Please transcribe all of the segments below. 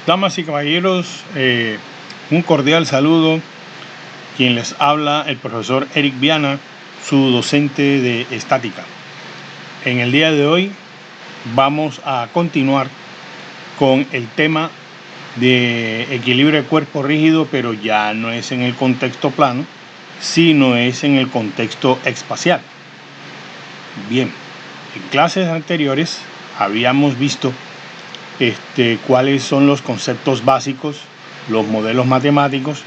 Damas y caballeros, un cordial saludo. Quien les habla, el profesor Eric Viana, su docente de estática. En el día de hoy vamos a continuar con el tema de equilibrio de cuerpo rígido, pero ya no es en el contexto plano, sino es en el contexto espacial. Bien, en clases anteriores habíamos visto cuáles son los conceptos básicos, los modelos matemáticos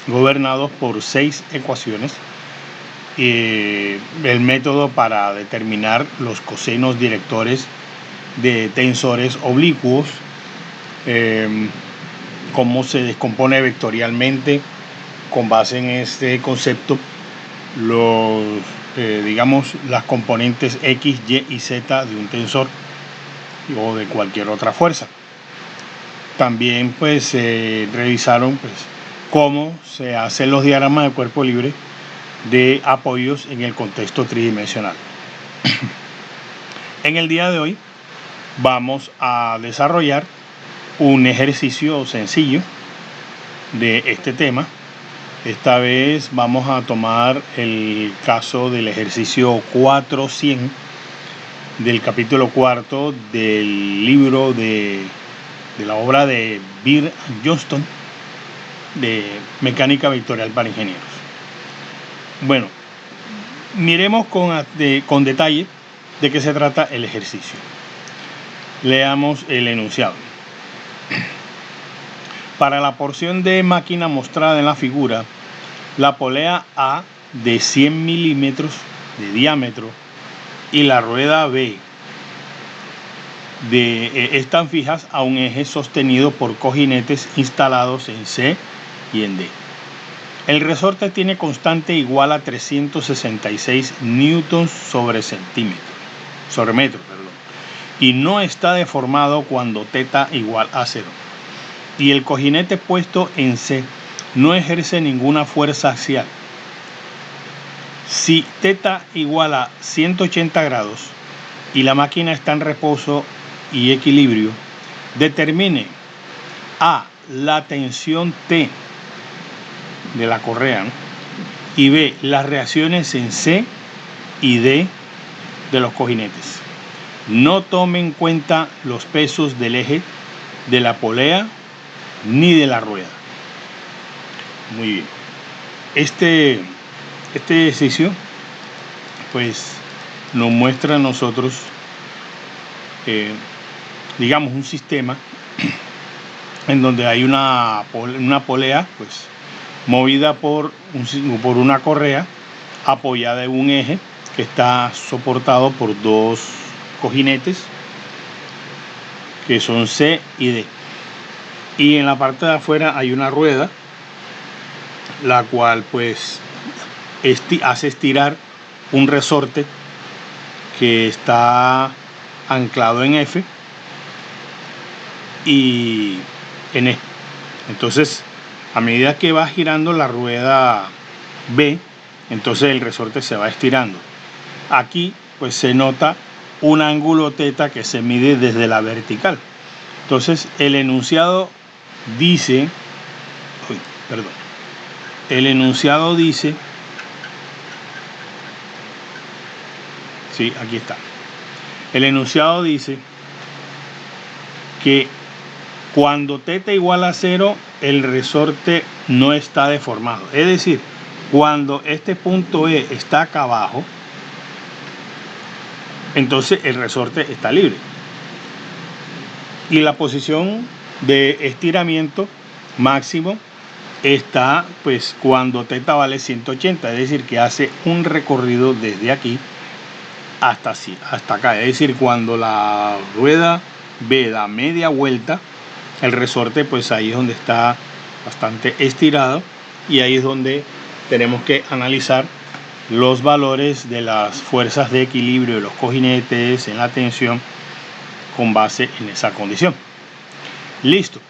gobernados por 6 ecuaciones, el método para determinar los cosenos directores de tensores oblicuos, cómo se descompone vectorialmente con base en este concepto las componentes X, Y y Z de un tensor o de cualquier otra fuerza. También revisaron cómo se hacen los diagramas de cuerpo libre de apoyos en el contexto tridimensional. En el día de hoy vamos a desarrollar un ejercicio sencillo de este tema. Esta vez vamos a tomar el caso del ejercicio 400 del capítulo 4 del libro de la obra de Beer and Johnston de Mecánica Vectorial para Ingenieros. Bueno, miremos con detalle de qué se trata el ejercicio. Leamos el enunciado. Para la porción de máquina mostrada en la figura, la polea A de 100 milímetros de diámetro y la rueda B están fijas a un eje sostenido por cojinetes instalados en C y en D. El resorte tiene constante igual a 366 newtons sobre metro, y no está deformado cuando θ igual a 0. Y el cojinete puesto en C no ejerce ninguna fuerza axial. Si θ igual a 180 grados y la máquina está en reposo y equilibrio, determine A, la tensión T de la correa, ¿no? Y B, las reacciones en C y D de los cojinetes. No tome en cuenta los pesos del eje, de la polea ni de la rueda. Muy bien. Este ejercicio nos muestra a nosotros un sistema en donde hay una polea movida por una correa apoyada en un eje que está soportado por dos cojinetes que son C y D, y en la parte de afuera hay una rueda la cual hace estirar un resorte que está anclado en F y en E. Entonces, a medida que va girando la rueda B, entonces el resorte se va estirando. Aquí se nota un ángulo θ que se mide desde la vertical. Entonces el enunciado dice, aquí está. El enunciado dice que cuando θ igual a 0, el resorte no está deformado. Es decir, cuando este punto E está acá abajo, entonces el resorte está libre. Y la posición de estiramiento máximo está cuando θ vale 180, es decir, que hace un recorrido desde aquí hasta acá. Es decir, cuando la rueda B da media vuelta, el resorte ahí es donde está bastante estirado, y ahí es donde tenemos que analizar los valores de las fuerzas de equilibrio de los cojinetes en la tensión con base en esa condición. Listo.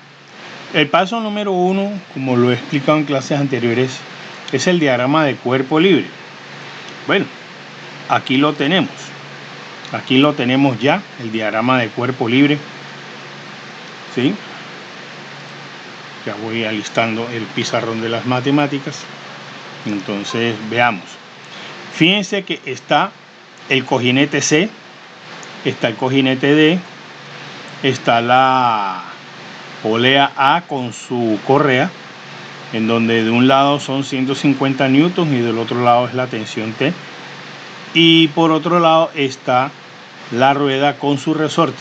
El paso número 1, como lo he explicado en clases anteriores, es el diagrama de cuerpo libre. Bueno, aquí lo tenemos. Aquí lo tenemos ya, el diagrama de cuerpo libre. ¿Sí? Ya voy alistando el pizarrón de las matemáticas. Entonces veamos. Fíjense que está el cojinete C, está el cojinete D, está la polea A con su correa, en donde de un lado son 150 newtons y del otro lado es la tensión T. Y por otro lado está la rueda con su resorte.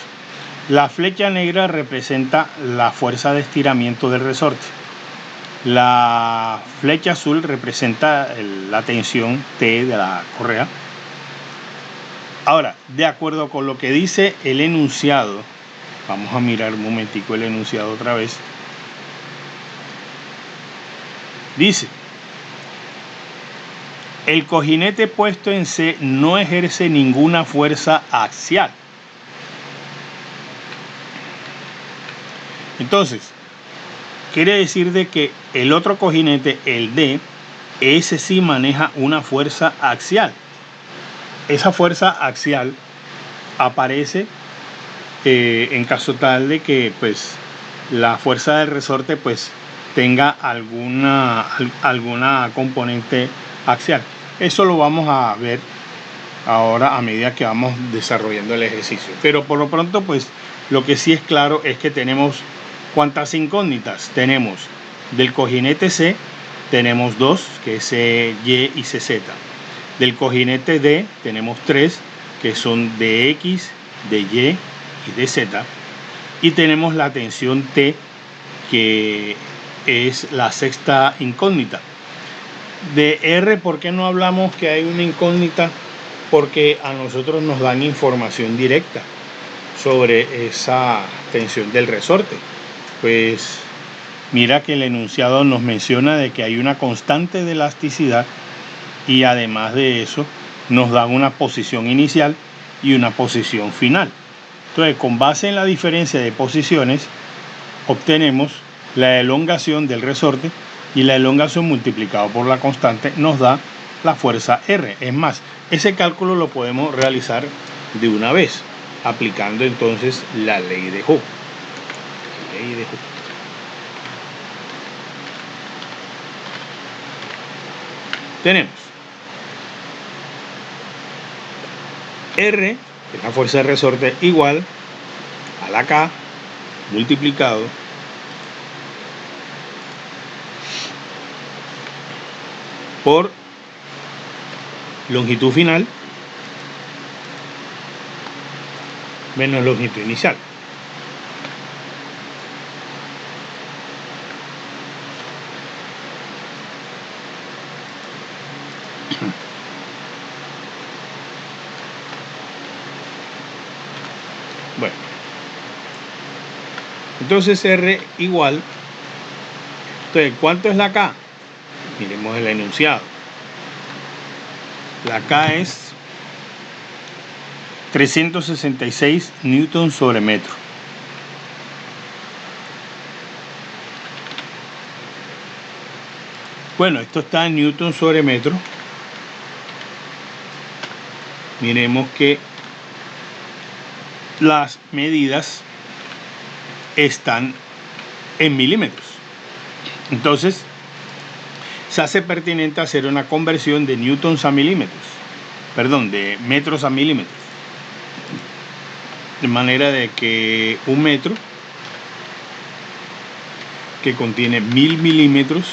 La flecha negra representa la fuerza de estiramiento del resorte. La flecha azul representa la tensión T de la correa. Ahora, de acuerdo con lo que dice el enunciado, vamos a mirar un momentico el enunciado otra vez. Dice: el cojinete puesto en C no ejerce ninguna fuerza axial. Entonces, quiere decir de que el otro cojinete, el D, ese sí maneja una fuerza axial. Esa fuerza axial aparece en caso tal de que pues la fuerza del resorte pues tenga alguna componente axial. Eso lo vamos a ver ahora a medida que vamos desarrollando el ejercicio. Pero por lo pronto pues lo que sí es claro es que tenemos ¿cuántas incógnitas? Tenemos del cojinete C, tenemos 2, que es C, Y y CZ. Del cojinete D tenemos 3, que son DX, DY y DZ. Y tenemos la tensión T, que es la sexta incógnita. De R, ¿por qué no hablamos que hay una incógnita? Porque a nosotros nos dan información directa sobre esa tensión del resorte. Pues mira que el enunciado nos menciona de que hay una constante de elasticidad y además de eso nos da una posición inicial y una posición final. Entonces, con base en la diferencia de posiciones, obtenemos la elongación del resorte y la elongación multiplicado por la constante nos da la fuerza R. Es más, ese cálculo lo podemos realizar de una vez, aplicando entonces la ley de Hooke. Tenemos R, que es la fuerza de resorte, igual a la K multiplicado por longitud final menos longitud inicial. Bueno, entonces R igual, entonces, ¿cuánto es la K? Miremos el enunciado. La K es 366 newtons sobre metro. Bueno, esto está en newton sobre metro. Miremos que las medidas están en milímetros. Entonces, se hace pertinente hacer una conversión de newtons a milímetros. Perdón, de metros a milímetros. De manera de que un metro que contiene 1000 milímetros,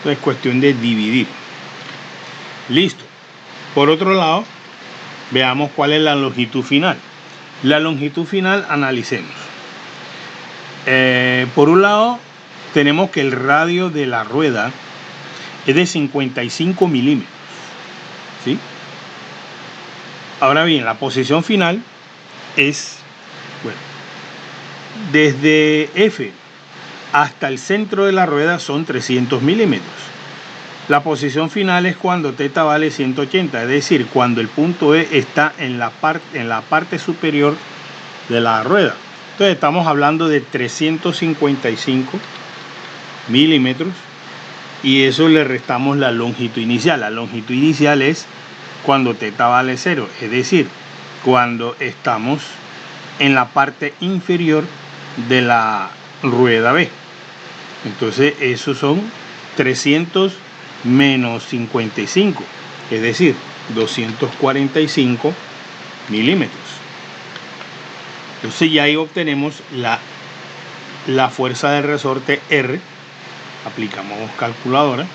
es cuestión de dividir. Listo. Por otro lado, veamos cuál es la longitud final. La longitud final, analicemos. Por un lado, tenemos que el radio de la rueda es de 55 milímetros. ¿Sí? Ahora bien, la posición final es, bueno, desde F hasta el centro de la rueda son 300 milímetros. La posición final es cuando θ vale 180, es decir, cuando el punto E está en la parte superior de la rueda. Entonces estamos hablando de 355 milímetros y eso le restamos la longitud inicial. La longitud inicial es cuando θ vale 0, es decir, cuando estamos en la parte inferior de la rueda B. Entonces esos son 300 menos 55, es decir, 245 milímetros. Entonces ya ahí obtenemos la fuerza del resorte R. Aplicamos calculadora.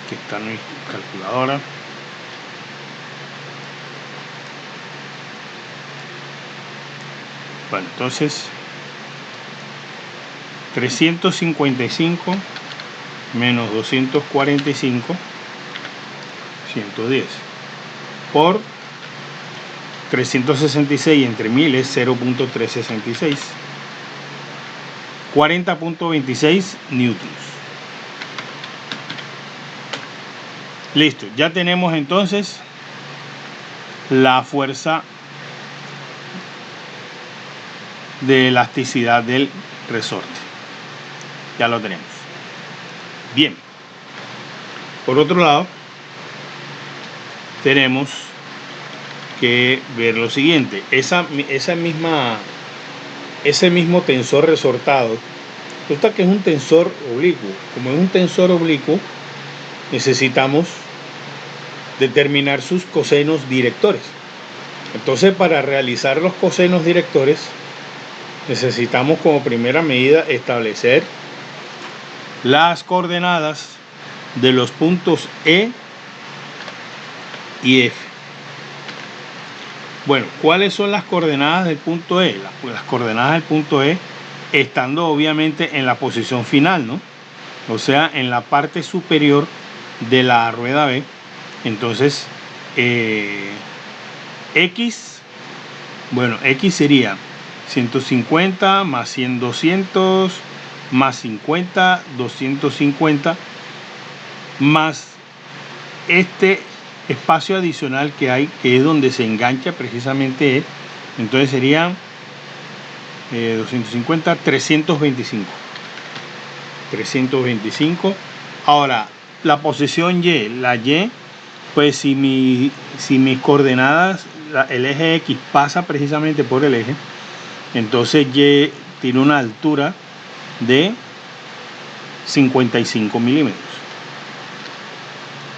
Aquí está mi calculadora. Bueno, entonces 355 menos 245, 110 por 366 entre 1000 es 0.366, 40.26 newtons. Listo, ya tenemos entonces la fuerza de elasticidad del resorte. Ya lo tenemos. Bien. Por otro lado, tenemos que ver lo siguiente. Ese mismo tensor resortado, resulta que es un tensor oblicuo. Como es un tensor oblicuo, necesitamos determinar sus cosenos directores. Entonces, para realizar los cosenos directores, necesitamos como primera medida establecer las coordenadas de los puntos E y F. Bueno, ¿cuáles son las coordenadas del punto E? Las coordenadas del punto E, estando obviamente en la posición final, ¿no? O sea, en la parte superior de la rueda B. Entonces, X, bueno, X sería 150 más 100, 200, más 50, 250, más este espacio adicional que hay, que es donde se engancha precisamente E. Entonces serían 250, 325. Ahora, la posición Y, la Y, pues si mis coordenadas, el eje X pasa precisamente por el eje, entonces Y tiene una altura de 55 milímetros.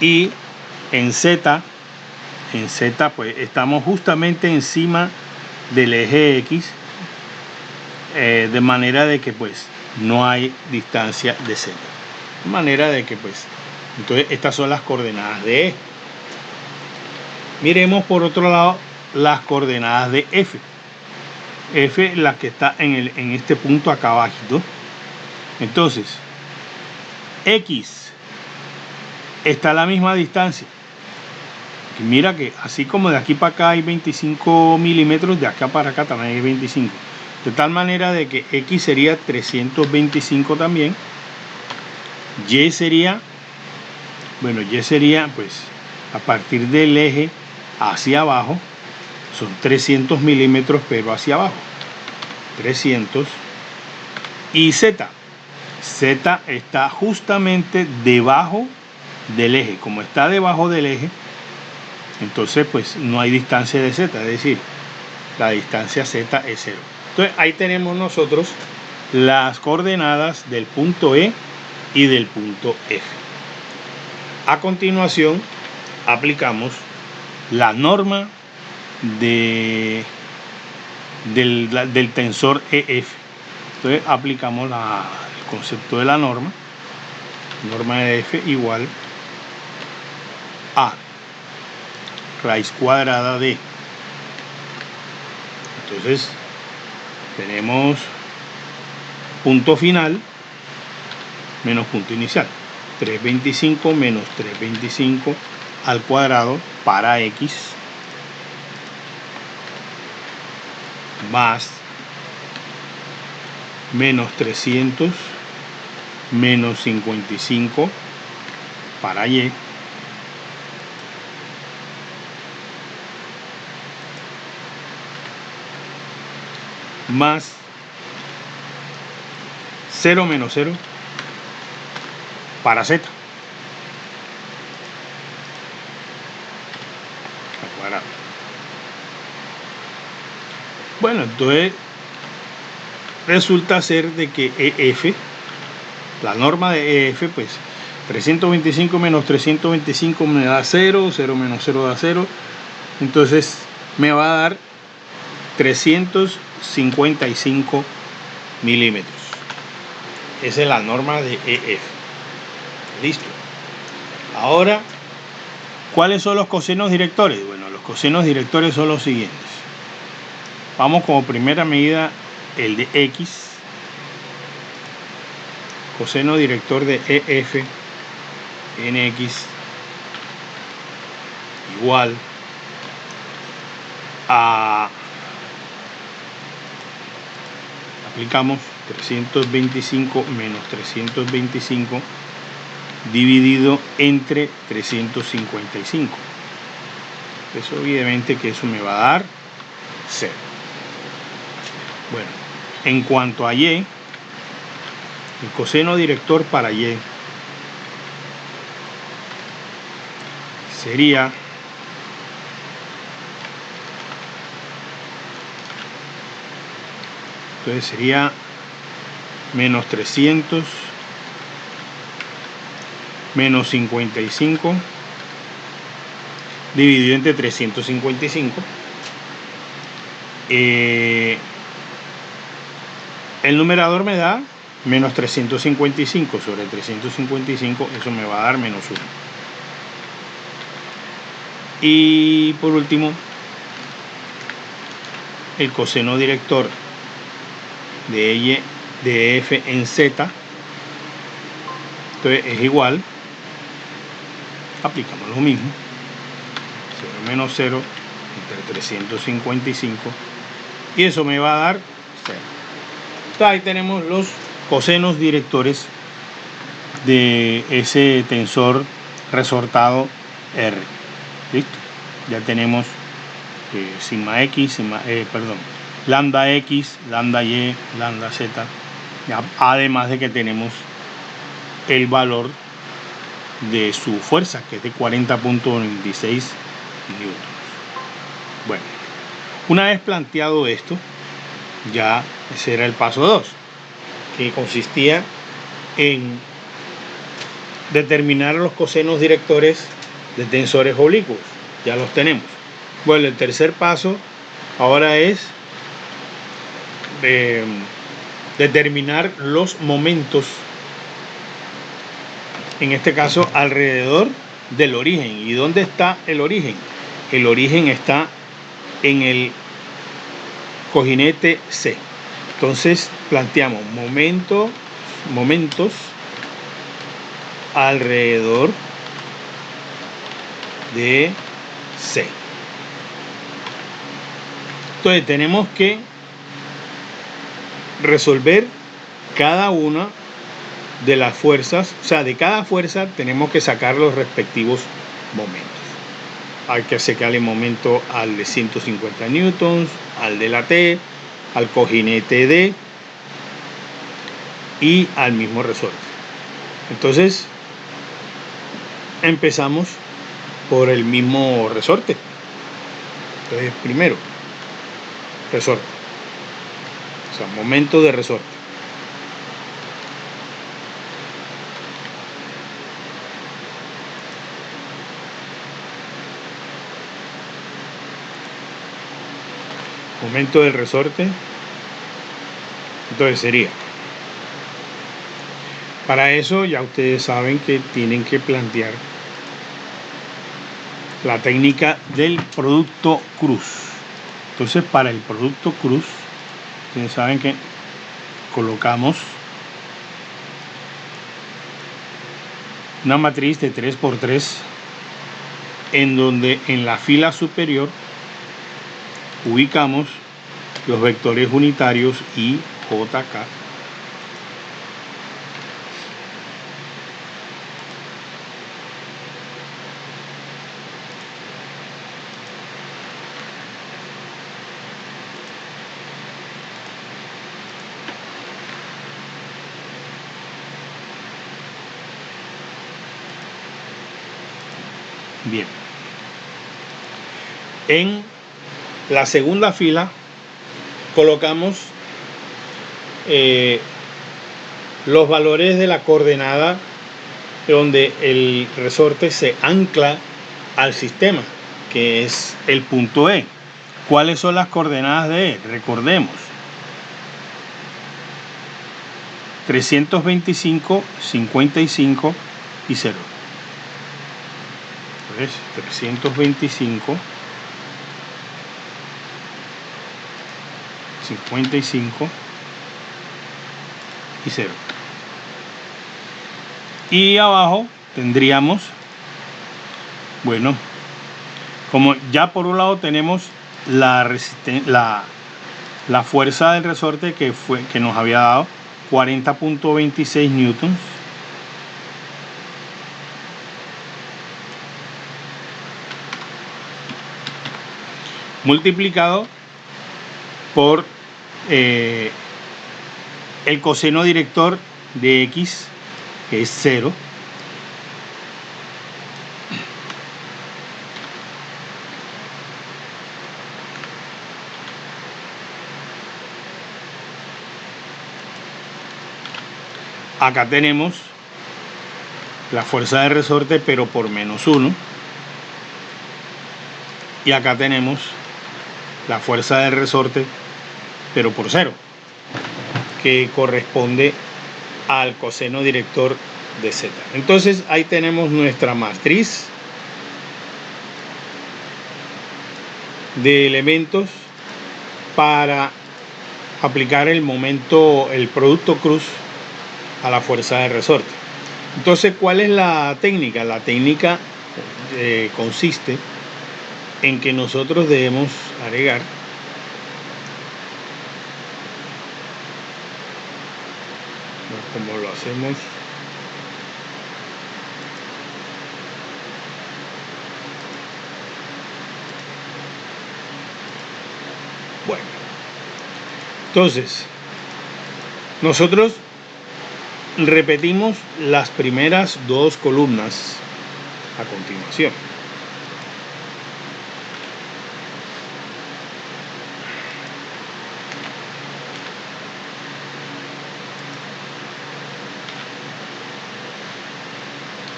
Y en Z pues estamos justamente encima del eje X, de manera de que pues no hay distancia de Z. De manera de que pues, entonces estas son las coordenadas de E. Miremos por otro lado las coordenadas de F. F, la que está en este punto acá abajito. Entonces, X está a la misma distancia. Y mira que así como de aquí para acá hay 25 milímetros, de acá para acá también hay 25. De tal manera de que X sería 325 también. Y sería, bueno, Y sería pues a partir del eje hacia abajo, son 300 milímetros, pero hacia abajo. 300. Y Z está justamente debajo del eje. Como está debajo del eje, entonces pues no hay distancia de Z, es decir, la distancia Z es 0. Entonces ahí tenemos nosotros las coordenadas del punto E y del punto F. A continuación aplicamos la norma del tensor EF. Entonces aplicamos el concepto de la norma de F igual a raíz cuadrada de. Entonces tenemos punto final menos punto inicial. 325 menos 325 al cuadrado para X más menos 300 menos 55 para Y más 0 menos 0 para Z. Al cuadrado. Bueno, entonces resulta ser de que EF, la norma de EF, pues 325 menos 325 me da 0, 0 menos 0 da 0, entonces me va a dar 355 milímetros. Esa es la norma de EF. Listo. Ahora, ¿cuáles son los cosenos directores? Bueno, los cosenos directores son los siguientes. Vamos como primera medida el de X. Coseno director de EF en X igual a, aplicamos 325 menos 325 dividido entre 355. Eso evidentemente que eso me va a dar 0. Bueno, en cuanto a Y, el coseno director para Y sería menos 300 menos 55 dividido entre 355. El numerador me da menos 355 sobre 355, eso me va a dar menos 1. Y por último, el coseno director de F en Z, entonces es igual, aplicamos lo mismo, 0 menos 0 entre 355, y eso me va a dar 0. Entonces ahí tenemos los cosenos directores de ese tensor resortado R. ¿Listo? Ya tenemos sigma X, lambda X, lambda Y, lambda Z, ya, además de que tenemos el valor de su fuerza, que es de 40.96 newtons. Bueno, una vez planteado esto, ya ese era el paso 2, que consistía en determinar los cosenos directores de tensores oblicuos. Ya los tenemos. Bueno, el tercer paso ahora es determinar los momentos, en este caso alrededor del origen. ¿Y dónde está el origen? El origen está en el cojinete C. Entonces planteamos momentos alrededor de C. Entonces tenemos que resolver cada una de las fuerzas, o sea, de cada fuerza tenemos que sacar los respectivos momentos. Hay que sacarle momento al de 150 newtons, al de la T, al cojinete D y al mismo resorte. Entonces empezamos por el mismo resorte. Entonces primero resorte, o sea, momento de resorte. Momento del resorte, entonces sería, para eso ya ustedes saben que tienen que plantear la técnica del producto cruz. Entonces para el producto cruz, ustedes saben que colocamos una matriz de 3×3 en donde en la fila superior ubicamos los vectores unitarios I, J, K. Bien. En la segunda fila colocamos los valores de la coordenada donde el resorte se ancla al sistema, que es el punto E. ¿Cuáles son las coordenadas de E? Recordemos. 325, 55 y 0. Entonces, 325, 55 y 0. Y abajo tendríamos, bueno, como ya por un lado tenemos la fuerza del resorte que nos había dado 40.26 newtons, multiplicado por el coseno director de X, que es 0, acá tenemos la fuerza de resorte pero por menos 1, y acá tenemos la fuerza del resorte pero por 0, que corresponde al coseno director de Z. Entonces ahí tenemos nuestra matriz de elementos para aplicar el producto cruz a la fuerza de resorte. Entonces, ¿cuál es la técnica? La técnica consiste en que nosotros debemos agregar como lo hacemos bueno. Entonces, nosotros repetimos las primeras dos columnas a continuación.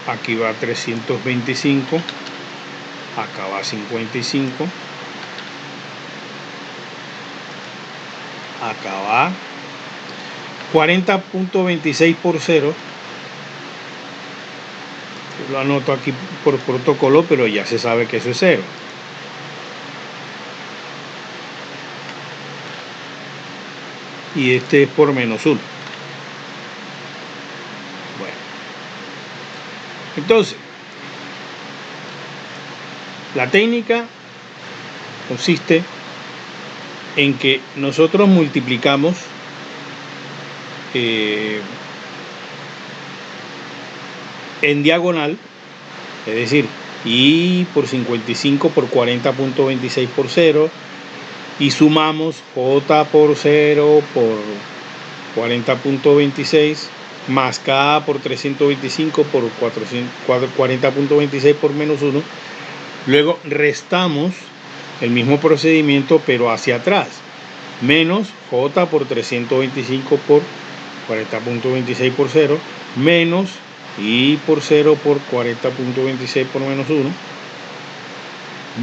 Aquí va 325, acá va 55, acá va 40.26 por 0. Yo lo anoto aquí por protocolo, pero ya se sabe que eso es 0. Y este es por menos 1. Bueno. Entonces, la técnica consiste en que nosotros multiplicamos en diagonal, es decir, y por 55 por 40.26 por 0, y sumamos J por 0 por 40.26 más K por 325 por 40.26 por menos 1. Luego restamos el mismo procedimiento pero hacia atrás, menos J por 325 por 40.26 por 0, menos I por 0 por 40.26 por menos 1,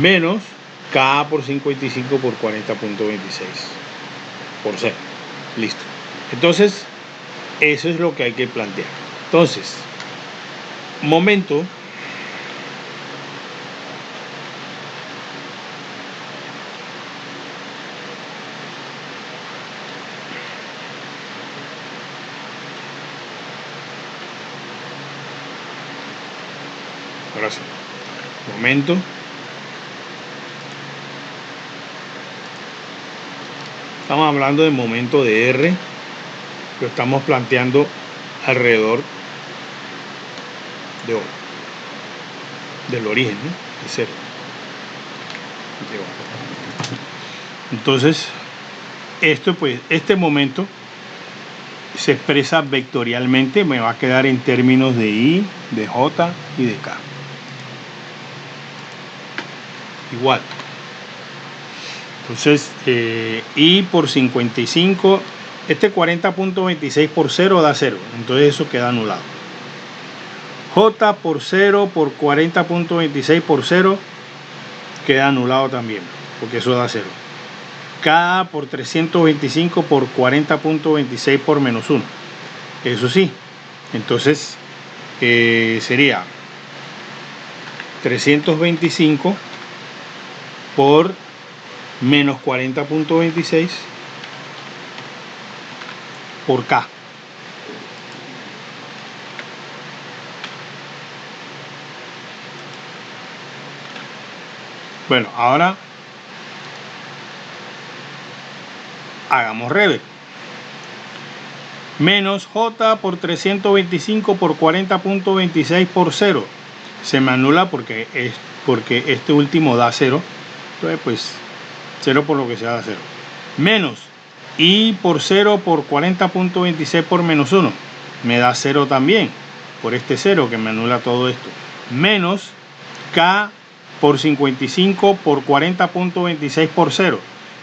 menos K por 55 por 40.26 por 0. Listo. Entonces, eso es lo que hay que plantear. Entonces, momento. Ahora sí. Momento. Estamos hablando de momento de R. Lo estamos planteando alrededor de O, del origen, ¿no? De 0. Entonces, este momento se expresa vectorialmente, me va a quedar en términos de I, de J y de K. igual. Entonces, I por 55, este 40.26 por 0 da 0, entonces eso queda anulado. J por 0 por 40.26 por 0 queda anulado también, porque eso da 0. K por 325 por 40.26 por menos 1, eso sí, entonces sería 325 por menos 40.26 por K. Bueno, ahora hagamos rever. Menos J por 325 por 40.26 por 0. Se me anula porque este último da 0. Entonces, pues, 0 por lo que sea da 0. Menos I por 0 por 40.26 por menos 1. Me da 0 también. Por este 0 que me anula todo esto. Menos K por 55 por 40.26 por 0.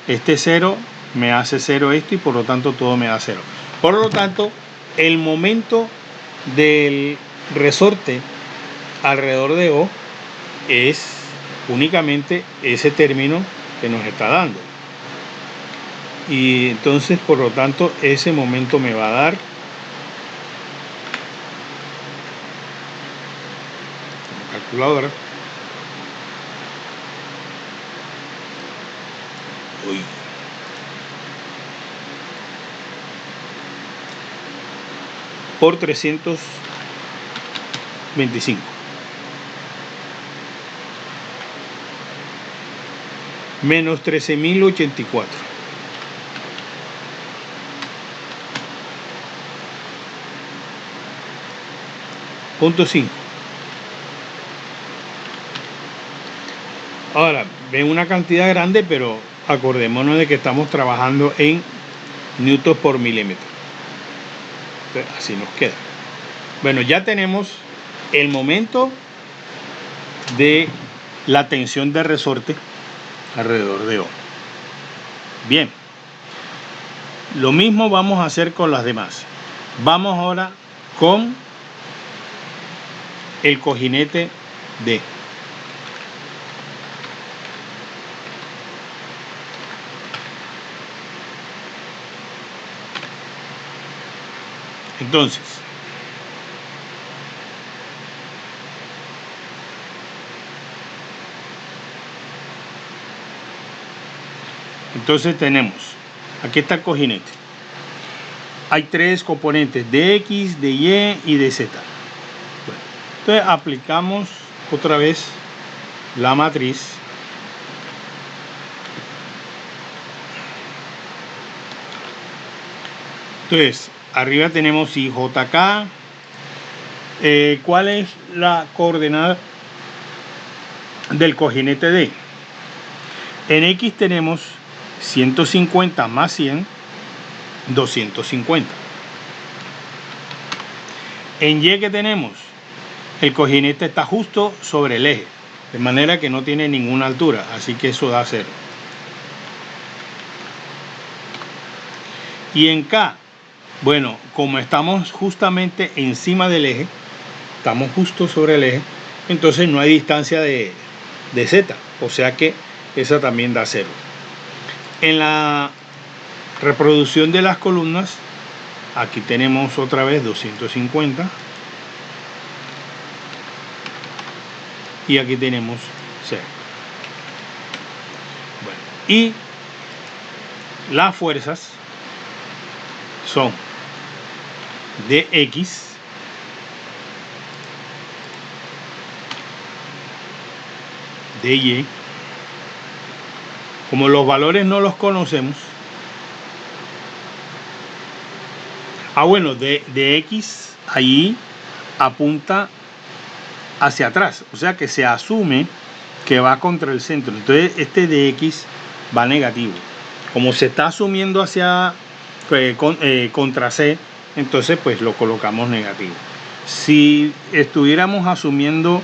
Este 0 me hace 0 esto y por lo tanto todo me da 0. Por lo tanto, el momento del resorte alrededor de O es únicamente ese término que nos está dando. Y entonces, por lo tanto, ese momento me va a dar calculadora. Uy. Por 325 menos 13.084 .5. Ahora ven una cantidad grande, pero acordémonos de que estamos trabajando en newtons por milímetro. Entonces, así nos queda. Bueno, ya tenemos el momento de la tensión de resorte alrededor de O. Bien, lo mismo vamos a hacer con las demás. Vamos ahora con el cojinete D. Entonces, tenemos, aquí está el cojinete. Hay tres componentes, de X, de Y y de Z. Bueno, entonces aplicamos otra vez la matriz. Entonces, arriba tenemos IJK. ¿Cuál es la coordenada del cojinete D? En X tenemos 150 más 100, 250. En Y, que tenemos, el cojinete está justo sobre el eje, de manera que no tiene ninguna altura, así que eso da 0. Y en K, bueno, como estamos justamente encima del eje, estamos justo sobre el eje, entonces no hay distancia de Z, o sea que esa también da 0. En la reproducción de las columnas, aquí tenemos otra vez 250 y aquí tenemos 0. Bueno, y las fuerzas son de X de Y. Como los valores no los conocemos, bueno, de X ahí apunta hacia atrás, o sea que se asume que va contra el centro, entonces este de X va negativo. Como se está asumiendo hacia contra C, entonces pues lo colocamos negativo. Si estuviéramos asumiendo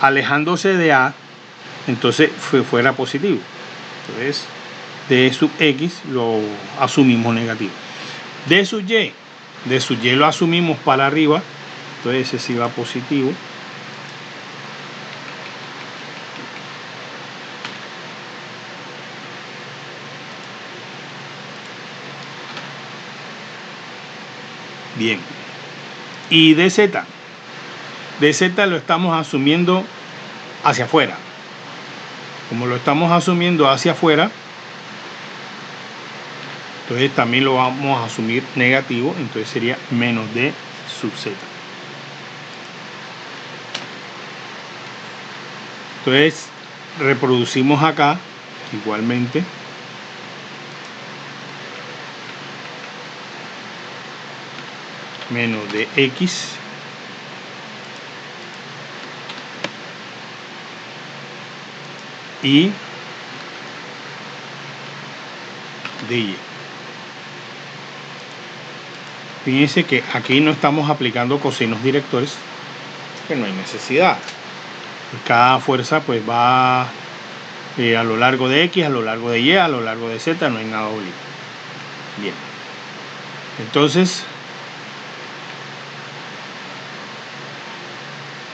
alejándose de A, entonces fuera positivo. Entonces D sub X lo asumimos negativo. D sub Y lo asumimos para arriba, entonces ese sí va positivo. Bien. Y DZ lo estamos asumiendo hacia afuera. Como lo estamos asumiendo hacia afuera, entonces también lo vamos a asumir negativo, entonces sería menos D sub Z. Entonces reproducimos acá igualmente. Menos de X y de Y. Fíjense que aquí no estamos aplicando cosinos directores, que no hay necesidad. Cada fuerza pues va a lo largo de X, a lo largo de Y, a lo largo de Z, no hay nada obligado. Bien. Entonces,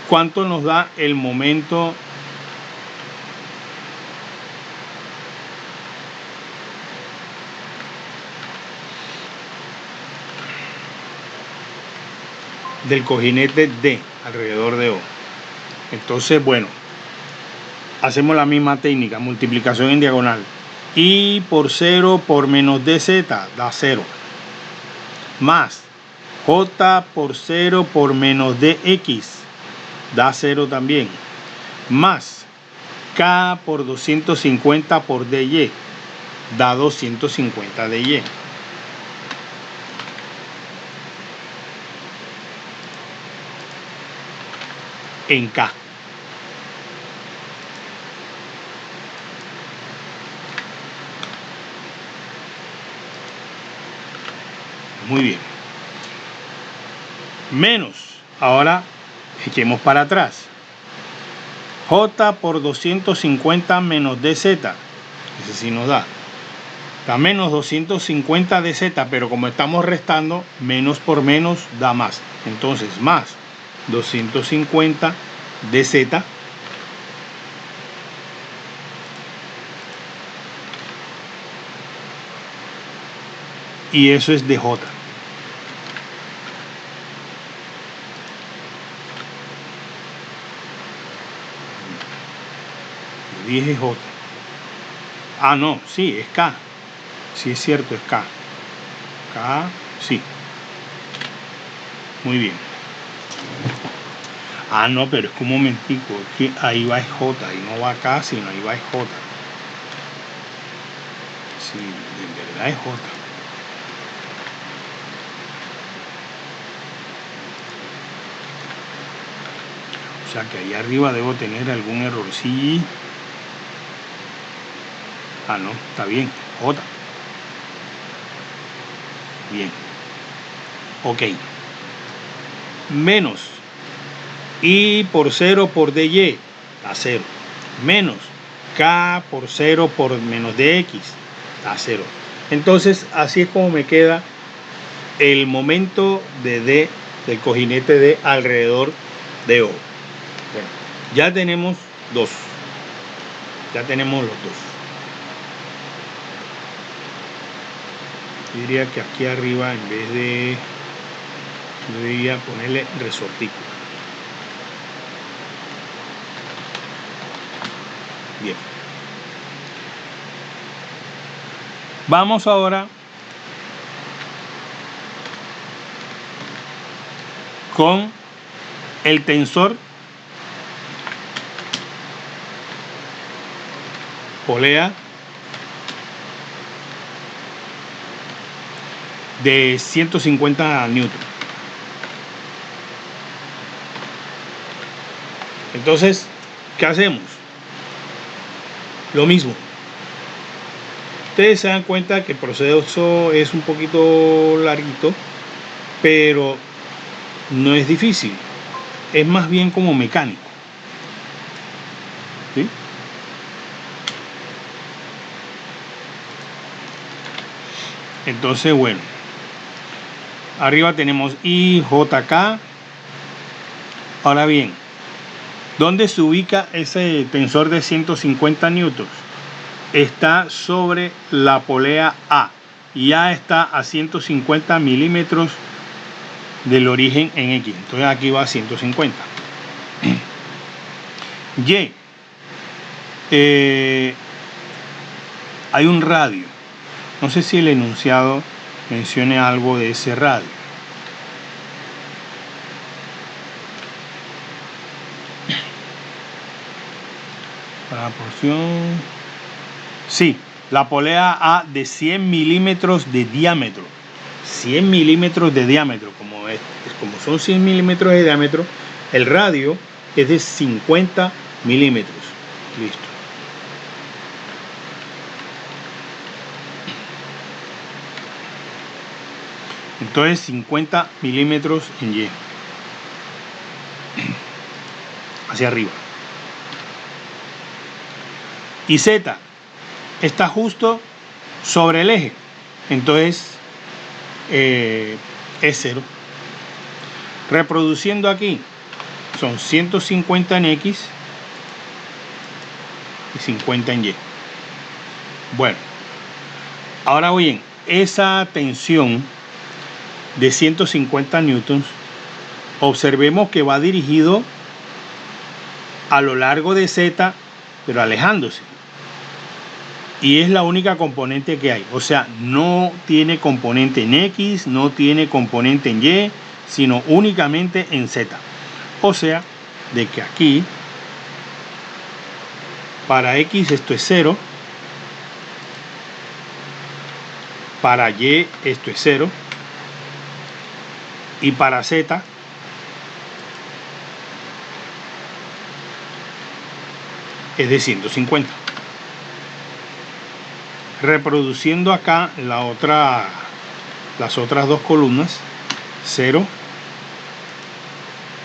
¿cuánto nos da el momento del cojinete D alrededor de O? Entonces, bueno, hacemos la misma técnica, multiplicación en diagonal. Y por 0 por menos DZ da 0. Más J por 0 por menos DX da 0 también. Más K por 250 por DY da 250 DY. En K. Muy bien. Menos. Ahora echemos para atrás. J por 250 menos DZ. Ese sí nos da. Da menos 250 DZ, pero como estamos restando, menos por menos da más. Entonces, más 250 DZ y eso es DJ. Dije J. Ah, no, sí, es K. Sí, es cierto, es K. K, sí. Muy bien. Ah, no, pero es que un momentico, es que ahí va J, ahí no va K, sino ahí va J. Sí, de verdad es J. O sea que ahí arriba debo tener algún errorcillo. Ah, no, está bien, J. Bien. Ok. Menos I por 0 por DY da 0. Menos K por 0 por menos DX da 0. Entonces, así es como me queda el momento de D, del cojinete D alrededor de O. Bueno, ya tenemos dos. Ya tenemos los dos. Yo diría que aquí arriba, en vez de, yo debería ponerle resortículo. Bien. Vamos ahora con el tensor polea de 150 newton. Entonces, ¿qué hacemos? Lo mismo. Ustedes se dan cuenta que el proceso es un poquito larguito, pero no es difícil. Es más bien como mecánico. Entonces, bueno, arriba tenemos I, J, K. Ahora bien, ¿dónde se ubica ese tensor de 150 newtons? Está sobre la polea A. Y A está a 150 milímetros del origen en X. Entonces aquí va a 150. Y. Hay un radio. No sé si el enunciado mencione algo de ese radio. Para la porción. Sí, la polea A de 100 milímetros de diámetro. 100 milímetros de diámetro. Como son 100 milímetros de diámetro, el radio es de 50 milímetros. Listo. Entonces 50 milímetros en Y. Hacia arriba. Y Z está justo sobre el eje. Entonces es 0. Reproduciendo aquí son 150 en X y 50 en Y. Bueno, ahora bien, esa tensión de 150 newtons, observemos que va dirigido a lo largo de Z, pero alejándose. Y es la única componente que hay. O sea, no tiene componente en X, no tiene componente en Y, sino únicamente en Z. O sea, de que aquí, para X esto es 0, para Y esto es 0, y para Z es de 150. Reproduciendo acá las otras dos columnas, 0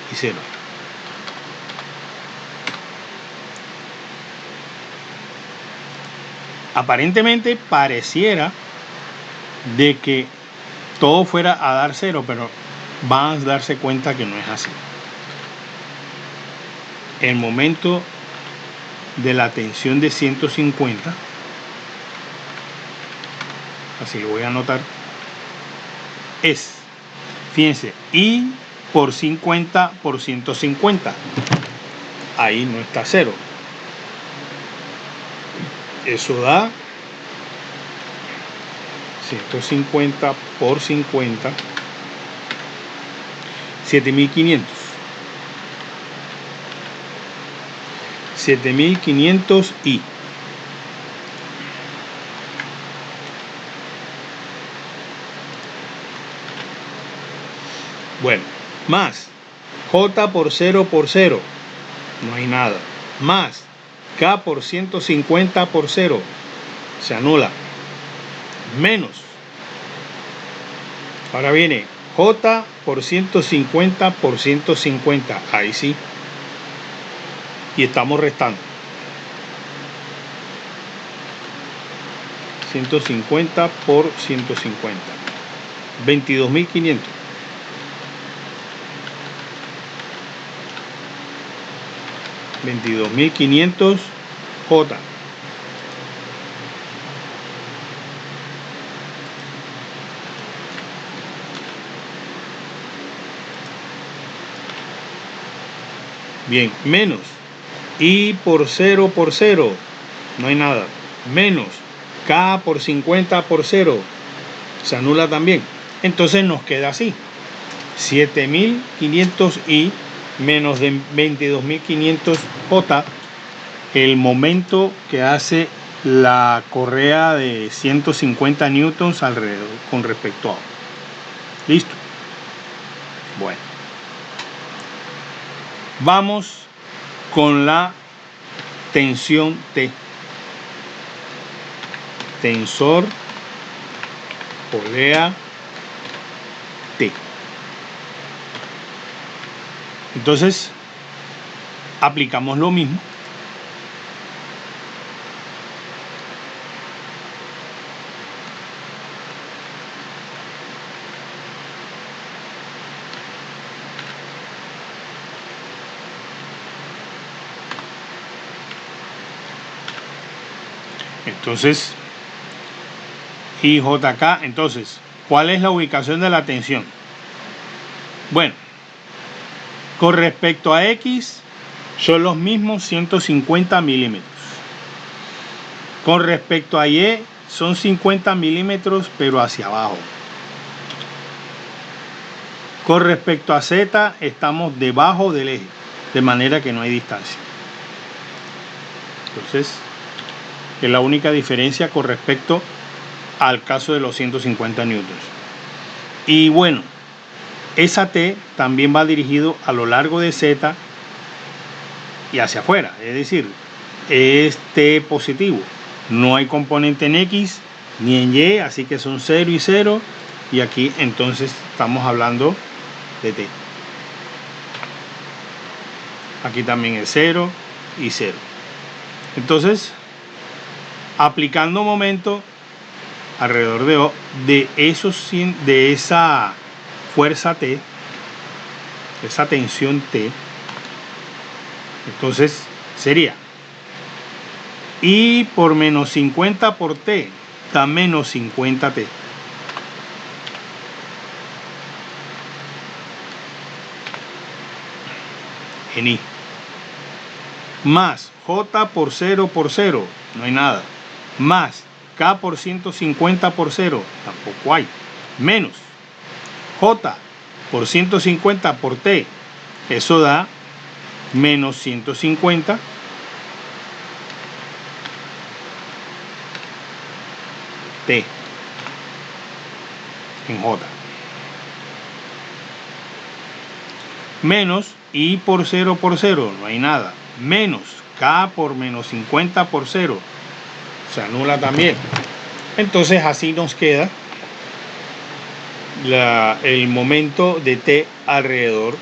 y 0. Aparentemente pareciera de que todo fuera a dar 0, pero van a darse cuenta que no es así. El momento de la tensión de 150, así lo voy a anotar, es, fíjense, I por 50 por 150. Ahí no está 0. Eso da 150 por 50, 7500. 7500 I. Bueno, más J por 0 por 0, no hay nada. Más K por 150 por 0, se anula. Menos, ahora viene J por 150 por 150, ahí sí. Y estamos restando. 150 por 150. 22.500. 22.500 J. Bien, menos I por 0 por 0, no hay nada. Menos K por 50 por 0, se anula también. Entonces nos queda así: 7.500 I menos de 22.500 J, el momento que hace la correa de 150 newtons alrededor con respecto a. ¿Listo? Bueno. Vamos con la tensión T. Tensor polea T. Entonces, aplicamos lo mismo. Entonces, y JK, entonces, ¿cuál es la ubicación de la tensión? Bueno, con respecto a X, son los mismos 150 milímetros. Con respecto a Y, son 50 milímetros, pero hacia abajo. Con respecto a Z, estamos debajo del eje, de manera que no hay distancia. Entonces, es la única diferencia con respecto al caso de los 150 newtons. Y bueno, esa T también va dirigido a lo largo de Z y hacia afuera, es decir, es T positivo. No hay componente en X ni en Y, así que son 0 y 0, y aquí entonces estamos hablando de T. Aquí también es 0 y 0. Entonces, aplicando momento alrededor de esa fuerza T, esa tensión T, entonces sería I por menos 50 por T da menos 50 T. En I. Más J por 0 por 0, no hay nada. Más K por 150 por 0, tampoco hay. Menos J por 150 por T, eso da menos 150 T en J. Menos I por 0 por 0, no hay nada. Menos K por menos 50 por 0, se anula también. Entonces así nos queda el momento de T alrededor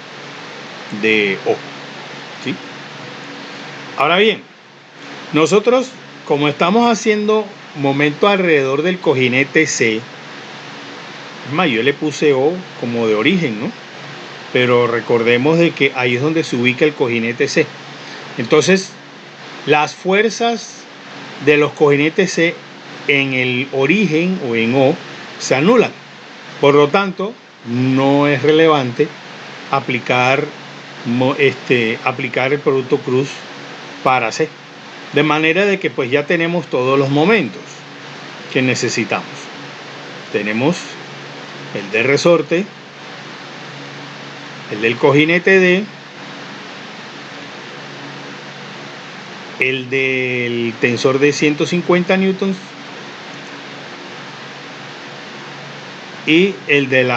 de O. ¿Sí? Ahora bien, nosotros, como estamos haciendo momento alrededor del cojinete C, es más, yo le puse O como de origen, ¿no? Pero recordemos de que ahí es donde se ubica el cojinete C. Entonces, las fuerzas de los cojinetes C en el origen o en O se anulan. Por lo tanto, no es relevante aplicar el producto cruz para C. De manera de que pues ya tenemos todos los momentos que necesitamos. Tenemos el de resorte, el del cojinete D, el del tensor de 150 newtons y el del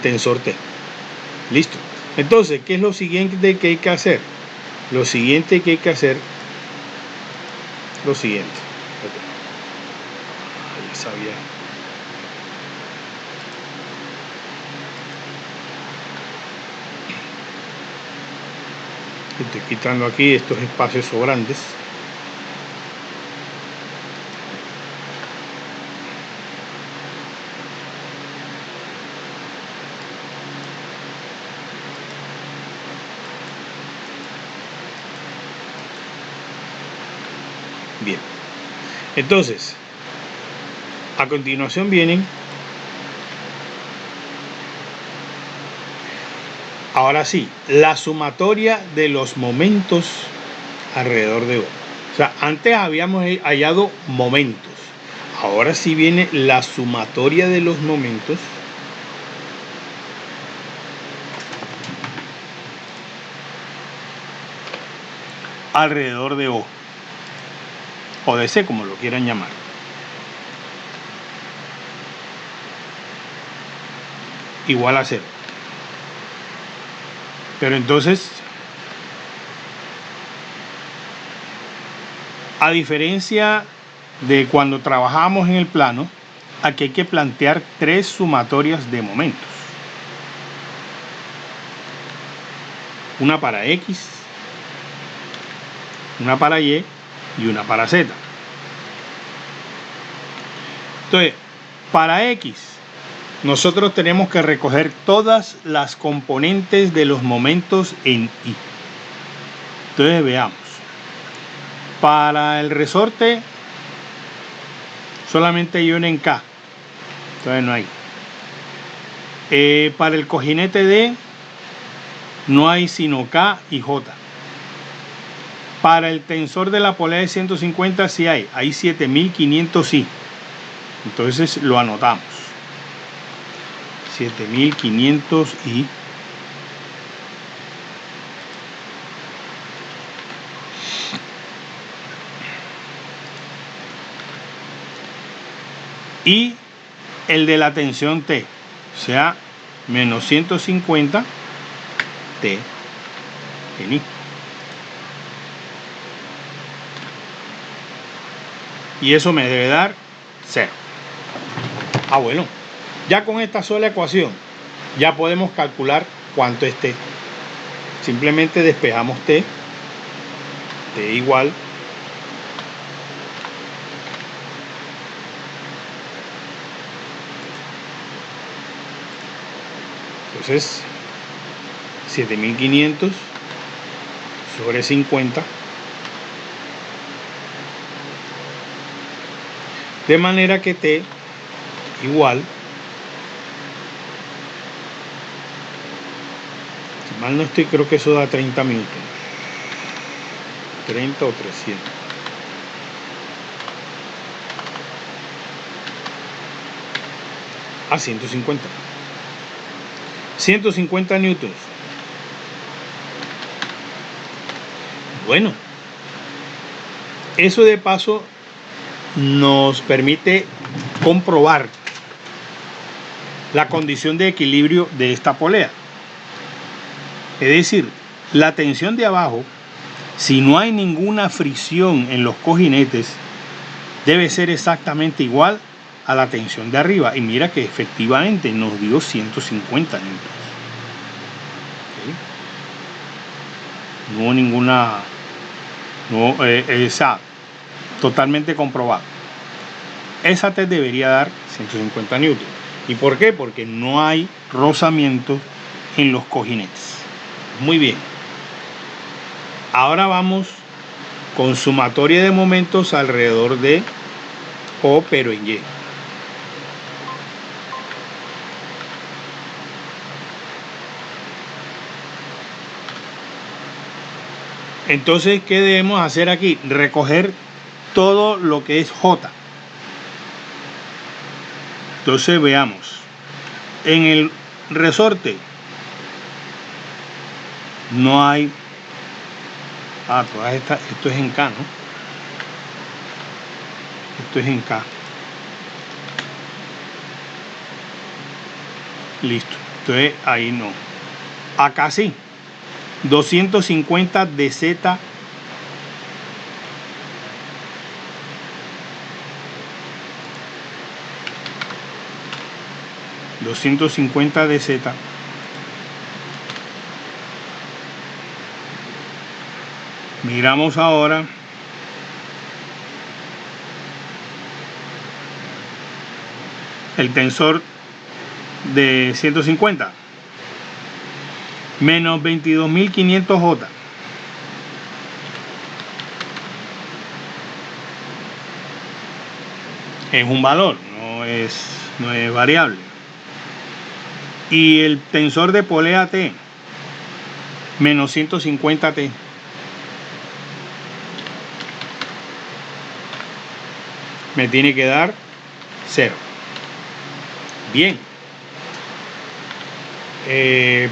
tensor T. Listo. Entonces, ¿qué es lo siguiente que hay que hacer? Lo siguiente que hay que hacer, lo siguiente. Ya sabía. Estoy quitando aquí estos espacios sobrantes. Bien. Entonces, a continuación vienen, ahora sí, la sumatoria de los momentos alrededor de O. O sea, antes habíamos hallado momentos. Ahora sí viene la sumatoria de los momentos alrededor de O. O de C, como lo quieran llamar. Igual a 0. Pero entonces, a diferencia de cuando trabajamos en el plano, aquí hay que plantear 3 sumatorias de momentos. Una para X, una para Y y una para Z. Entonces, para X, nosotros tenemos que recoger todas las componentes de los momentos en Y. Entonces veamos. Para el resorte solamente hay una en K, entonces no hay. Para el cojinete D no hay sino K y J. Para el tensor de la polea de 150 sí hay 7500 sí. Entonces lo anotamos. 7500 y el de la tensión T, o sea, menos 150 T en I. Y eso me debe dar 0. Bueno, ya con esta sola ecuación ya podemos calcular cuánto es T. Simplemente despejamos T igual entonces 7500 sobre 50, de manera que T igual, si mal no estoy, creo que eso da 30 minutos, 30 o 300. A 150 newtons. Bueno, eso de paso nos permite comprobar la condición de equilibrio de esta polea. Es decir, la tensión de abajo, si no hay ninguna fricción en los cojinetes, debe ser exactamente igual a la tensión de arriba. Y mira que efectivamente nos dio 150 newtons. ¿Okay? No hubo ninguna... esa totalmente comprobado. Esa T debería dar 150 newtons. ¿Y por qué? Porque no hay rozamiento en los cojinetes. Muy bien. Ahora vamos con sumatoria de momentos alrededor de O, pero en Y. Entonces, ¿qué debemos hacer aquí? Recoger todo lo que es J. Entonces, veamos. En el resorte no hay... todas estas... Esto es en K, ¿no? Esto es en K. Listo. Entonces, ahí no. Acá sí. 250 de Z. $250 de Z. Miramos ahora el tensor de 150. Menos 22.500 J. Es un valor, no es variable. Y el tensor de polea T, menos 150 T. Me tiene que dar 0. Bien.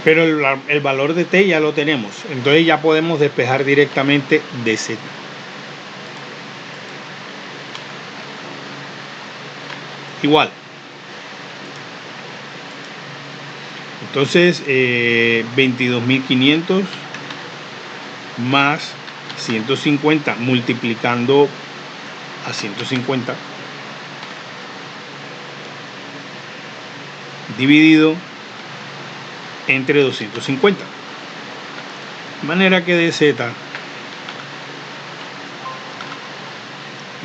Pero el valor de T ya lo tenemos. Entonces ya podemos despejar directamente de Z. Igual. Entonces 22.500 más 150 multiplicando a 150 dividido entre 250, de manera que de Z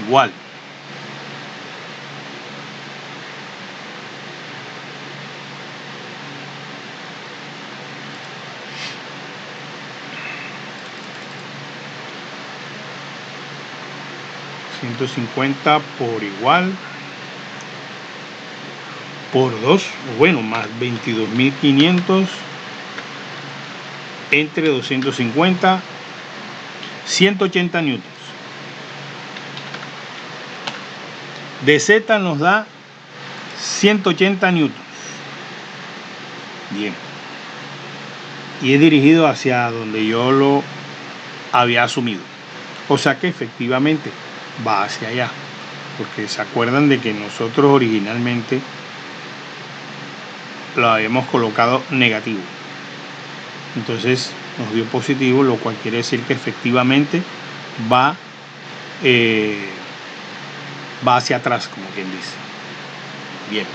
igual 150 por igual por 2, bueno, más 22.500 entre 250, 180 newtons. De Z nos da 180 newtons. Bien. Y es dirigido hacia donde yo lo había asumido. O sea que efectivamente va hacia allá. Porque se acuerdan de que nosotros originalmente lo habíamos colocado negativo. Entonces nos dio positivo, lo cual quiere decir que efectivamente va hacia atrás, como quien dice. Bien.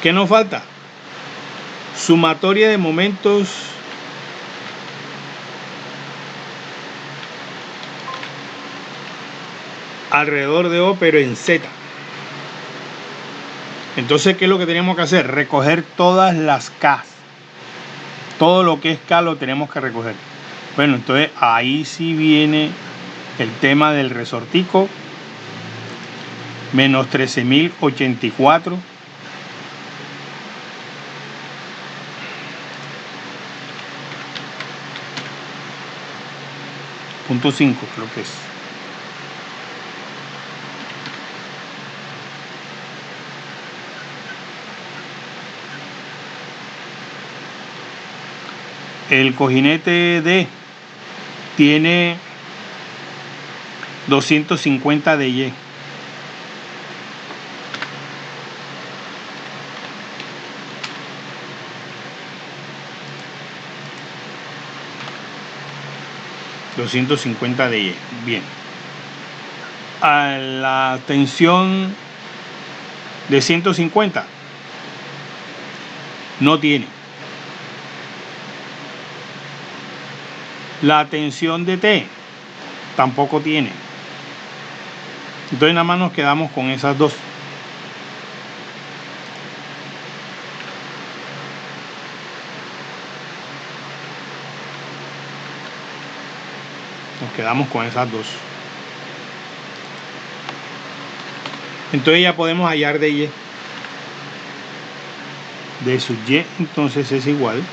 ¿Qué nos falta? Sumatoria de momentos alrededor de O, pero en Z. Entonces, ¿qué es lo que tenemos que hacer? Recoger todas las K. Todo lo que es K lo tenemos que recoger. Bueno, entonces ahí sí viene el tema del resortico. Menos 13.084. Punto 5 creo que es. El cojinete D tiene 250 de Y. $250 de Y. Bien. A la tensión de 150 no tiene. La tensión de T tampoco tiene. Entonces nada más nos quedamos con esas dos. Nos quedamos con esas dos. Entonces ya podemos hallar de Y. De sub Y entonces es igual a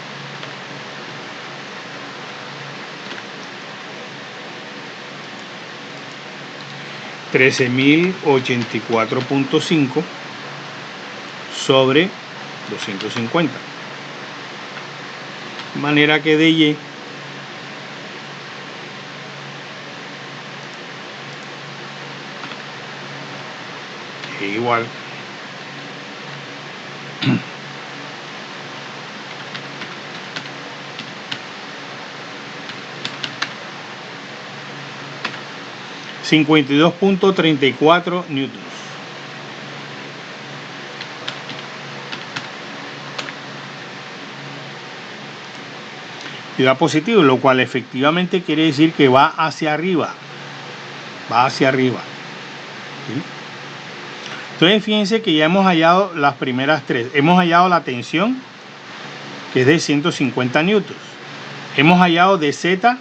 13.084.5 sobre 250. De manera que de Y es igual a 52.34 newtons. Y da positivo, lo cual efectivamente quiere decir que va hacia arriba. Va hacia arriba. ¿Sí? Entonces fíjense que ya hemos hallado las primeras tres. Hemos hallado la tensión, que es de 150 newtons. Hemos hallado de Z,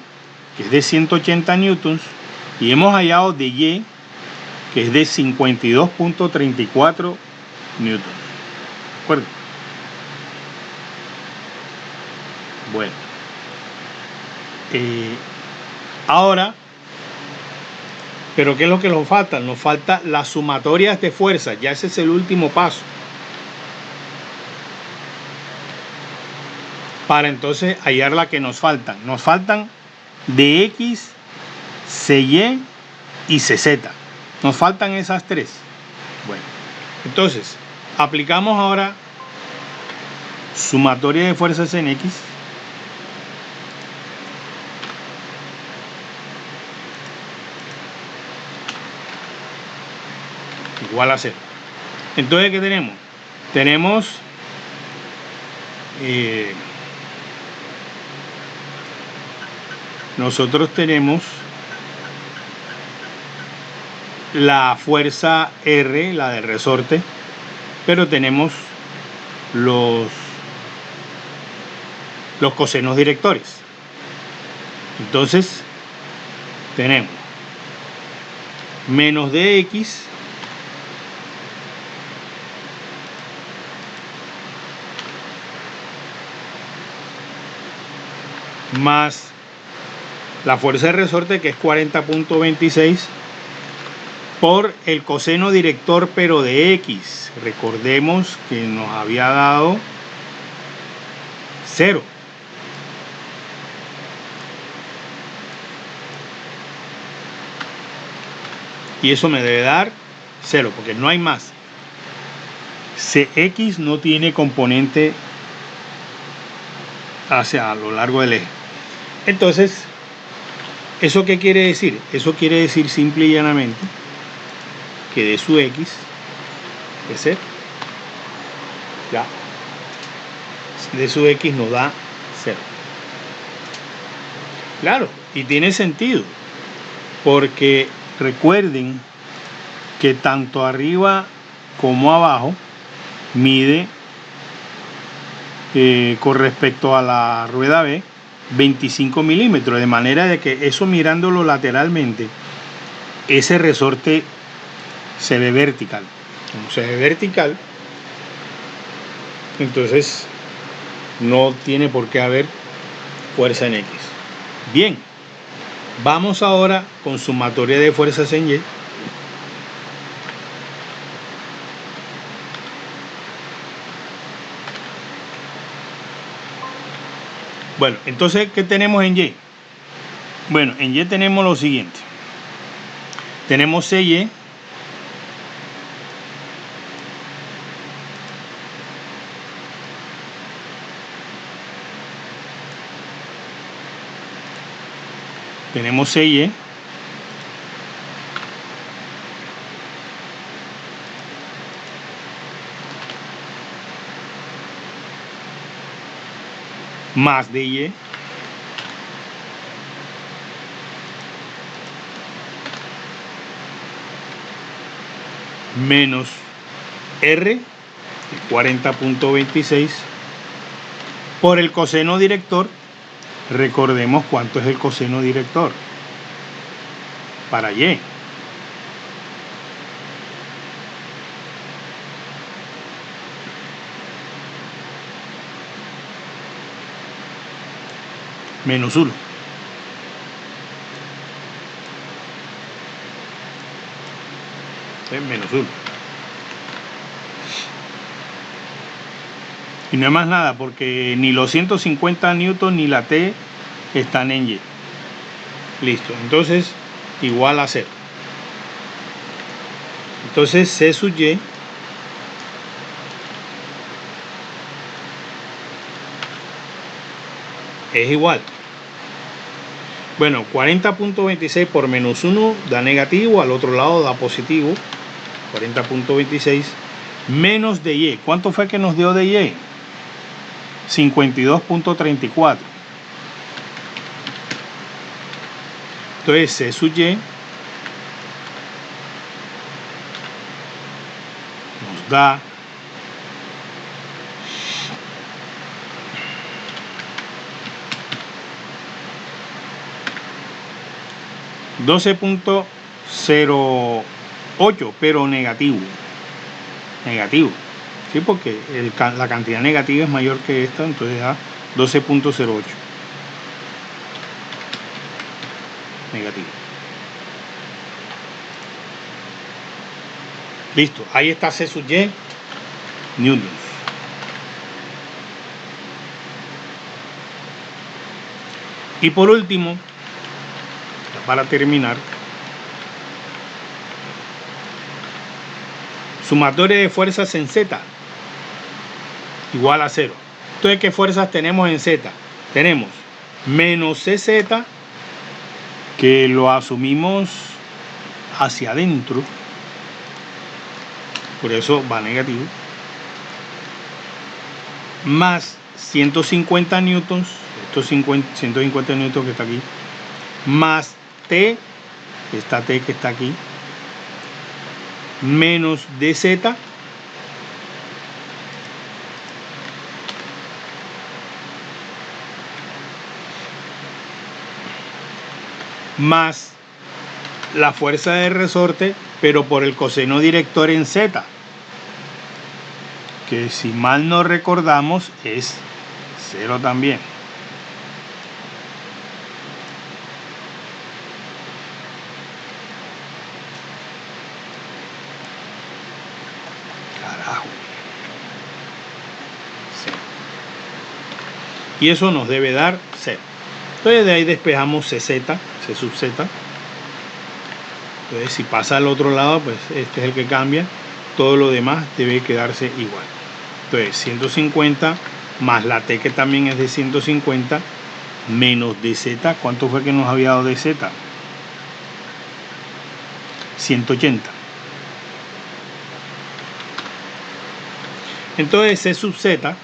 que es de 180 newtons. Y hemos hallado de Y, que es de 52.34 newtons. ¿De acuerdo? Bueno. Ahora, ¿pero qué es lo que nos falta? Nos falta las sumatorias de fuerzas. Ya ese es el último paso. Para entonces hallar la que nos faltan. Nos faltan dx, cy y cz. Nos faltan esas tres. Bueno, entonces aplicamos ahora sumatoria de fuerzas en x igual a 0. Entonces, ¿qué tenemos? Tenemos nosotros tenemos la fuerza R, la del resorte, pero tenemos los cosenos directores. Entonces tenemos menos dx más la fuerza de resorte, que es 40.26, por el coseno director pero de x. Recordemos que nos había dado 0. Y eso me debe dar 0, porque no hay más. Cx no tiene componente hacia lo largo del eje. Entonces, ¿eso qué quiere decir? Eso quiere decir simple y llanamente que d sub x es 0. Ya. D sub x nos da 0. Claro, y tiene sentido, porque recuerden que tanto arriba como abajo mide con respecto a la rueda B 25 milímetros, de manera de que eso, mirándolo lateralmente, ese resorte se ve vertical. Como se ve vertical, entonces no tiene por qué haber fuerza en X. Bien, vamos ahora con sumatoria de fuerzas en Y. Bueno, entonces, ¿qué tenemos en Y? Bueno, en Y tenemos lo siguiente. Tenemos CY tenemos CY más DY menos R, 40.26, por el coseno director. Recordemos cuánto es el coseno director para Y. Menos 1. Menos 1. Y no hay más nada, porque ni los 150 newton ni la T están en Y. Listo. Entonces, igual a 0. Entonces, C sub Y es igual. Bueno, 40.26 por menos 1 da negativo, al otro lado da positivo. 40.26 menos de Y. ¿Cuánto fue que nos dio de Y? 52.34. Entonces C sub Y nos da 12.08, pero negativo. Negativo. Sí, porque la cantidad negativa es mayor que esta, entonces da 12.08. Negativo. Listo. Ahí está C sub Y, newtons. Y por último, para terminar, sumatoria de fuerzas en Z igual a 0. Entonces, ¿qué fuerzas tenemos en Z? Tenemos menos CZ, que lo asumimos hacia adentro, por eso va negativo, más 150 newtons, estos 150 newtons que está aquí, más T, esta T que está aquí, menos DZ, más la fuerza de resorte, pero por el coseno director en Z, que si mal no recordamos es 0 también. Carajo. 0. Y eso nos debe dar 0. Entonces de ahí despejamos CZ, C sub Z. Entonces si pasa al otro lado, pues este es el que cambia. Todo lo demás debe quedarse igual. Entonces 150 más la T, que también es de 150, menos dz. ¿Cuánto fue que nos había dado dz? 180. Entonces C sub Z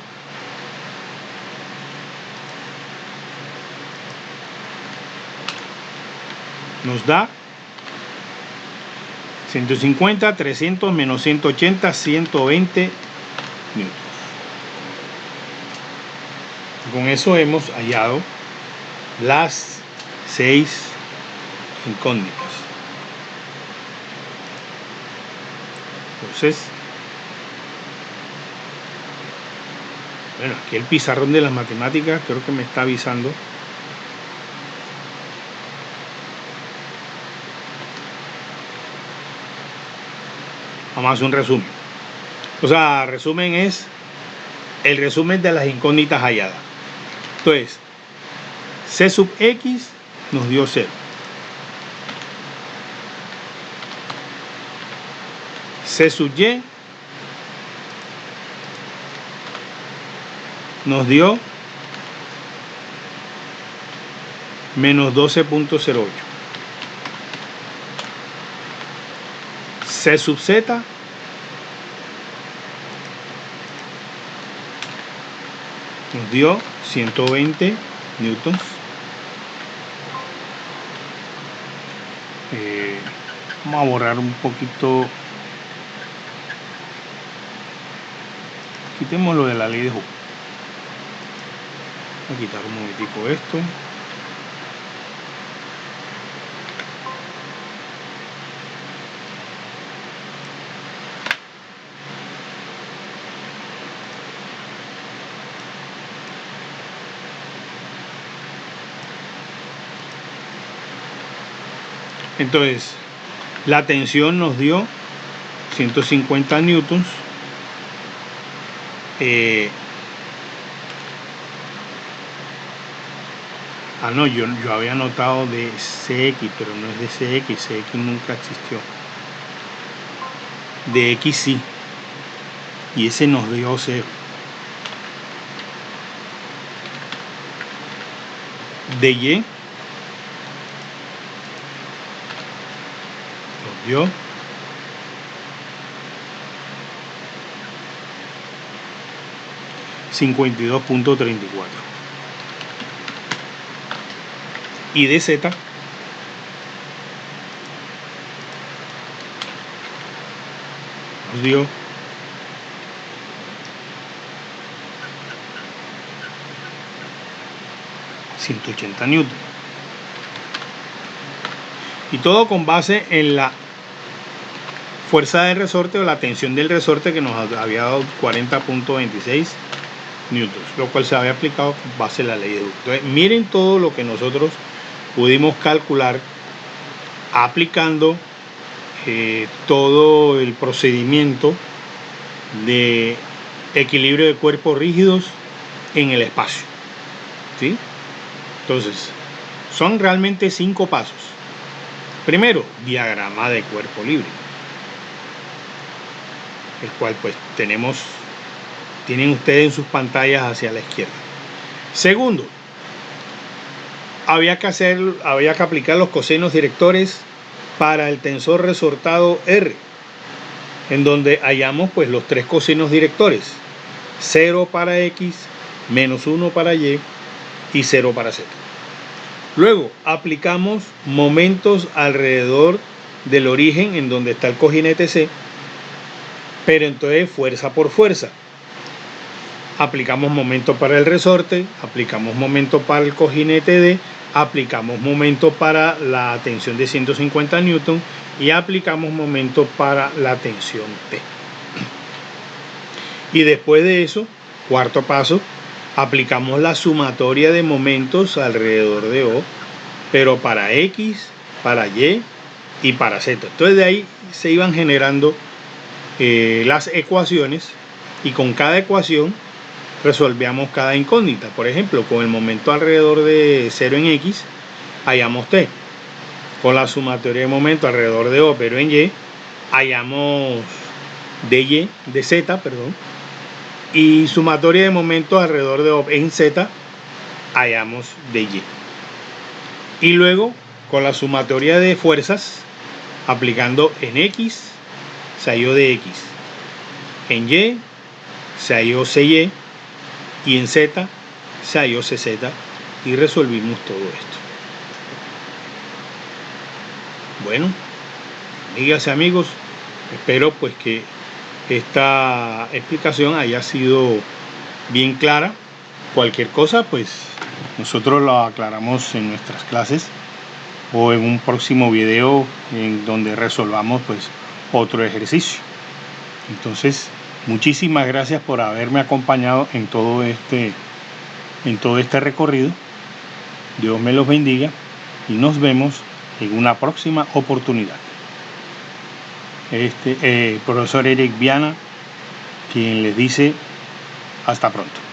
nos da 150, 300 menos 180, 120 newtons. Con eso hemos hallado las 6 incógnitas. Entonces, bueno, aquí el pizarrón de las matemáticas creo que me está avisando. Vamos a hacer un resumen. O sea, resumen es el resumen de las incógnitas halladas. Entonces, C sub X nos dio 0. C sub Y nos dio menos 12.08. C sub Z nos dio 120 newtons. Vamos a borrar un poquito. Quitemos lo de la ley de Hooke. Voy a quitar un momentico esto. Entonces, la tensión nos dio 150 newtons. No, yo había notado de CX, pero no es de CX. CX nunca existió. De X sí. Y ese nos dio 0. De Y nos dio 52.34. Y de Z nos dio 180 newtons. Y todo con base en la fuerza de resorte o la tensión del resorte, que nos había dado 40.26 newtons, lo cual se había aplicado con base en la ley de Hooke. Entonces, miren todo lo que nosotros pudimos calcular aplicando todo el procedimiento de equilibrio de cuerpos rígidos en el espacio, ¿sí? Entonces, son realmente 5 pasos. Primero, diagrama de cuerpo libre, el cual pues tienen ustedes en sus pantallas hacia la izquierda. Segundo, había que aplicar los cosenos directores para el tensor resortado R, en donde hallamos pues los 3 cosenos directores: 0 para X, menos 1 para Y y 0 para Z. Luego aplicamos momentos alrededor del origen, en donde está el cojinete C, pero entonces fuerza por fuerza. Aplicamos momento para el resorte, aplicamos momento para el cojinete D, aplicamos momento para la tensión de 150 newton y aplicamos momento para la tensión T. Y después de eso, cuarto paso, aplicamos la sumatoria de momentos alrededor de O, pero para X, para Y y para Z. Entonces de ahí se iban generando las ecuaciones, y con cada ecuación resolvíamos cada incógnita. Por ejemplo, con el momento alrededor de 0 en X, hallamos T. Con la sumatoria de momento alrededor de O, pero en Y, hallamos de Z, perdón. Y sumatoria de momentos alrededor de O en Z, hallamos de Y. Y luego, con la sumatoria de fuerzas, aplicando en X, se halló de X. En Y, se halló CY. Y en Z, se halló CZ. Y resolvimos todo esto. Bueno, amigas y amigos, espero pues que esta explicación haya sido bien clara. Cualquier cosa, pues nosotros lo aclaramos en nuestras clases o en un próximo video en donde resolvamos pues otro ejercicio. Entonces, muchísimas gracias por haberme acompañado en todo este recorrido. Dios me los bendiga y nos vemos en una próxima oportunidad. Profesor Eric Viana, quien les dice hasta pronto.